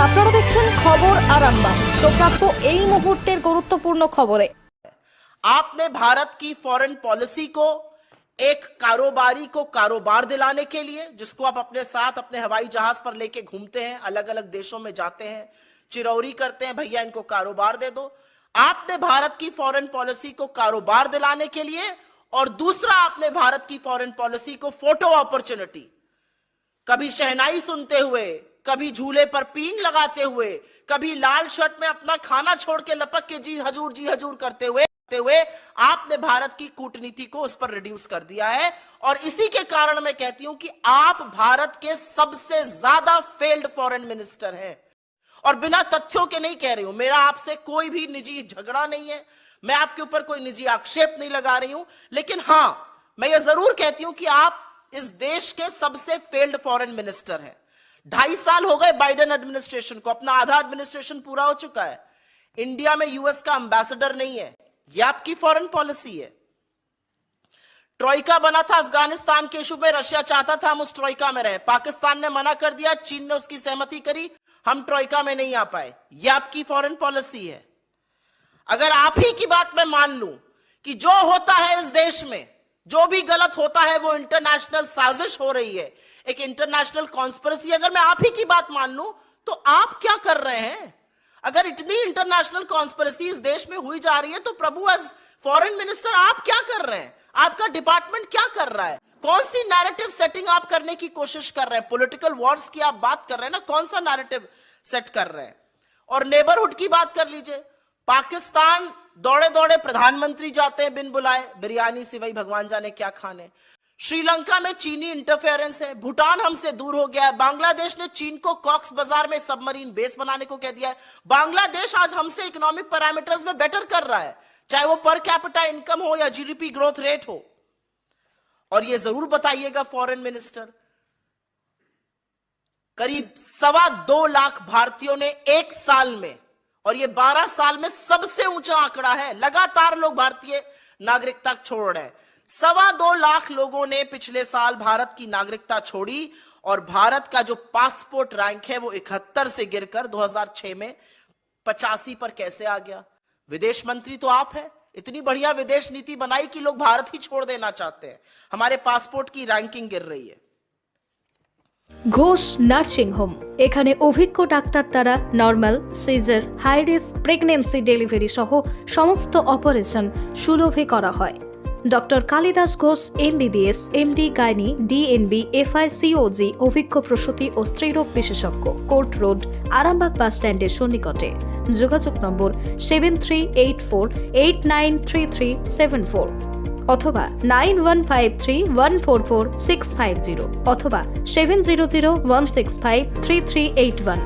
আপনারা দেখছেন খবর আরামবাগ। চোখ রাখবো এই মুহূর্তের গুরুত্বপূর্ণ খবরে। आपने भारत की फॉरेन पॉलिसी को एक कारोबारी को कारोबार दिलाने के लिए, जिसको आप अपने साथ अपने हवाई जहाज पर लेके घूमते हैं, अलग अलग देशों में जाते हैं, चिरौरी करते हैं, भैया इनको कारोबार दे दो। आपने भारत की फॉरेन पॉलिसी को कारोबार दिलाने के लिए, और दूसरा आपने भारत की फॉरेन पॉलिसी को फोटो अपॉर्चुनिटी, कभी शहनाई सुनते हुए, कभी झूले पर पींग लगाते हुए, कभी लाल शर्ट में अपना खाना छोड़ के लपक के जी हजूर करते हुए आपने भारत की कूटनीति को उस पर रिड्यूस कर दिया है। और इसी के कारण मैं कहती हूं कि आप भारत के सबसे ज्यादा फेल्ड फॉरेन मिनिस्टर हैं। और बिना तथ्यों के नहीं कह रही हूं, मेरा आपसे कोई भी निजी झगड़ा नहीं है, मैं आपके ऊपर कोई निजी आक्षेप नहीं लगा रही हूं, लेकिन हां मैं ये जरूर कहती हूं कि आप इस देश के सबसे फेल्ड फॉरेन मिनिस्टर हैं। 2.5 साल हो गए बाइडेन एडमिनिस्ट्रेशन को, अपना आधा एडमिनिस्ट्रेशन पूरा हो चुका है। इंडिया में यूएस का एम्बेसडर नहीं है, यह आपकी फॉरेन पॉलिसी है। ट्रोइका बना था अफगानिस्तान के इशू में, रशिया चाहता था हम उस ट्रोइका में रहें, पाकिस्तान ने मना कर दिया, चीन ने उसकी सहमति करी, हम ट्रोइका में नहीं आ पाए। यह आपकी फॉरेन पॉलिसी है। अगर आप ही की बात मैं मान लूं कि जो होता है इस देश में, जो भी गलत होता है वो इंटरनेशनल साजिश हो रही है, एक इंटरनेशनल कॉन्स्पिरेसी, अगर मैं आप ही की बात मान लूं तो आप क्या कर रहे हैं? अगर इतनी इंटरनेशनल कॉन्स्पिरेसी इस देश में हुई जा रही है तो प्रभु एज फॉरेन मिनिस्टर आप क्या कर रहे हैं? आपका डिपार्टमेंट क्या कर रहा है? कौन सी नैरेटिव सेटिंग आप करने की कोशिश कर रहे हैं? पॉलिटिकल वॉर्स की आप बात कर रहे हैं ना, कौन सा नैरेटिव सेट कर रहे हैं? और नेबरहुड की बात कर लीजिए, पाकिस्तान दौड़े दौड़े प्रधानमंत्री जाते हैं बिन बुलाए, बिरयानी सिवाई भगवान जाने क्या खाने। श्रीलंका में चीनी इंटरफेरेंस है, भूटान हमसे दूर हो गया है, बांग्लादेश ने चीन को कॉक्स बाजार में सबमरीन बेस बनाने को कह दिया है। बांग्लादेश आज हमसे इकोनॉमिक पैरामीटर्स में बेटर कर रहा है, चाहे वो पर कैपिटा इनकम हो या जीडीपी ग्रोथ रेट हो। और ये जरूर बताइएगा फॉरेन मिनिस्टर, करीब 2.25 लाख भारतीयों ने एक साल में, और ये 12 साल में सबसे ऊंचा आंकड़ा है, लगातार लोग भारतीय नागरिकता छोड़ रहे हैं। 2.25 लाख लोगों ने पिछले साल भारत की नागरिकता छोड़ी, और भारत का जो पासपोर्ट रैंक है वो 71 से गिरकर 2006 में 85 पर कैसे आ गया? विदेश मंत्री तो आप हैं, इतनी बढ़िया विदेश नीति बनाई कि लोग भारत ही छोड़ देना चाहते हैं, हमारे पासपोर्ट की रैंकिंग गिर रही है। ঘোষ নার্সিং হোম, এখানে অভিজ্ঞ ডাক্তার দ্বারা normal, caesar, high risk pregnancy, delivery সহ সমস্ত অপারেশন সুলভে করা হয়। Doctor Kalidas Ghosh MBBS, MD gynae, DNB, FICOG অভিজ্ঞ প্রসূতি ও স্ত্রীরোগ বিশেষজ্ঞ, কোর্ট রোড, আরামবাগ বাস স্ট্যান্ডের সন্নিকটে। যোগাযোগ নম্বর 7384893374 অথবা 9153144650 অথবা 7001653381।